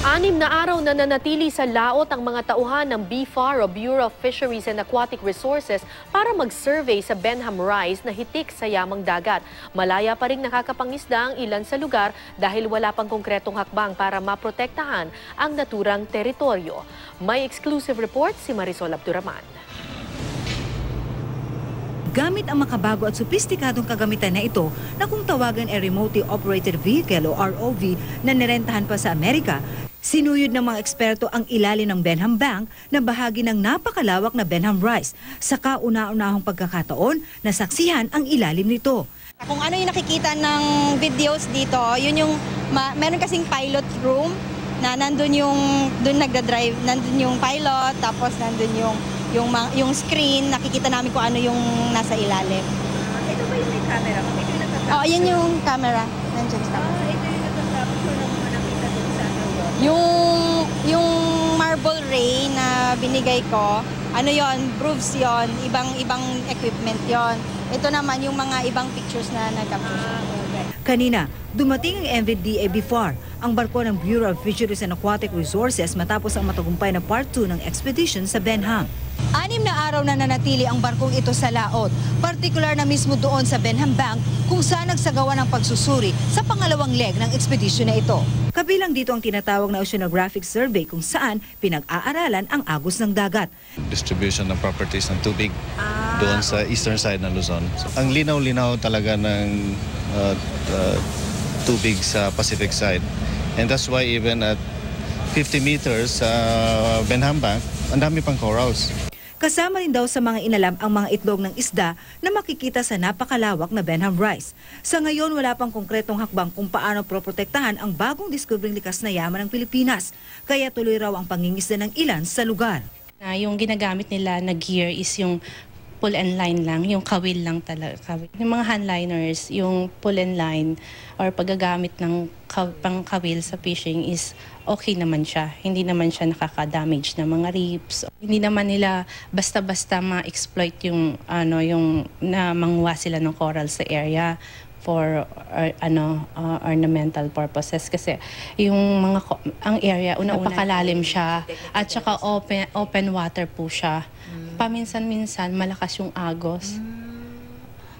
6 na araw na nanatili sa laot ang mga tauhan ng BFAR o Bureau of Fisheries and Aquatic Resources para mag-survey sa Benham Rise na hitik sa yamang dagat. Malaya pa rin nakakapangisda ang ilan sa lugar dahil wala pang konkretong hakbang para maprotektahan ang naturang teritoryo. May exclusive report si Marisol Abduraman. Gamit ang makabago at sopistikadong kagamitan na ito na kung tawagan ay Remotely Operated Vehicle o ROV na nirentahan pa sa Amerika, sinuyod ng mga eksperto ang ilalim ng Benham Bank na bahagi ng napakalawak na Benham Rise sa kauna-unahang pagkakataon na saksihan ang ilalim nito. Kung ano yung nakikita ng videos dito, yun yung meron kasing pilot room na nandun doon nagda-drive, nandun yung pilot, tapos nandun yung screen, nakikita namin kung ano yung nasa ilalim. Ito ba yung may camera? Ito yung nagka-capture? Oo, yun yung camera. Nandiyan sa ito yung nagka-capture ng mga nakita doon sa underwater. Yung marble ray na binigay ko, ano yon, proofs yon, ibang equipment yon. Ito naman yung mga ibang pictures na nag-capture. Kanina, dumating ang MVDA BFAR, ang barko ng Bureau of Fisheries and Aquatic Resources matapos ang matagumpay na Part 2 ng expedition sa Benham. 6 na araw na nanatili ang barkong ito sa laot, partikular na mismo doon sa Benham Bank kung saan nagsagawa ng pagsusuri sa pangalawang leg ng expedition na ito. Kabilang dito ang tinatawag na Oceanographic Survey kung saan pinag-aaralan ang agos ng dagat. Distribution ng properties ng tubig doon sa eastern side ng Luzon. So, ang linaw-linaw talaga ng tubig sa Pacific side. And that's why even at 50 meters sa Benham Bank, ang dami pang corals. Kasama rin daw sa mga inalam ang mga itlog ng isda na makikita sa napakalawak na Benham Rise. Sa ngayon, wala pang konkretong hakbang kung paano proprotektahan ang bagong discovering likas na yaman ng Pilipinas. Kaya tuloy raw ang pangingisda ng ilan sa lugar. Yung ginagamit nila na gear is yung pull and line lang, yung kawil lang talaga. Yung mga handliners, yung pull and line or paggagamit ng pangkawil sa fishing is okay naman siya. Hindi naman siya nakaka-damage ng mga reefs. Hindi naman nila basta-basta ma-exploit yung na manguha sila ng coral sa area for ornamental purposes kasi yung ang area napakalalim siya at saka open water po siya. Paminsan-minsan malakas yung agos.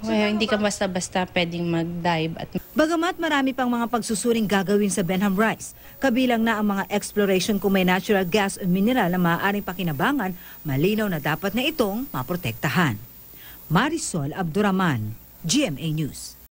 Hindi ka basta-basta pwedeng mag-dive. Bagamat marami pang mga pagsusuring gagawin sa Benham Rise, kabilang na ang mga exploration kung may natural gas o mineral na maaaring pakinabangan, malinaw na dapat na itong maprotektahan. Marisol Abduraman, GMA News.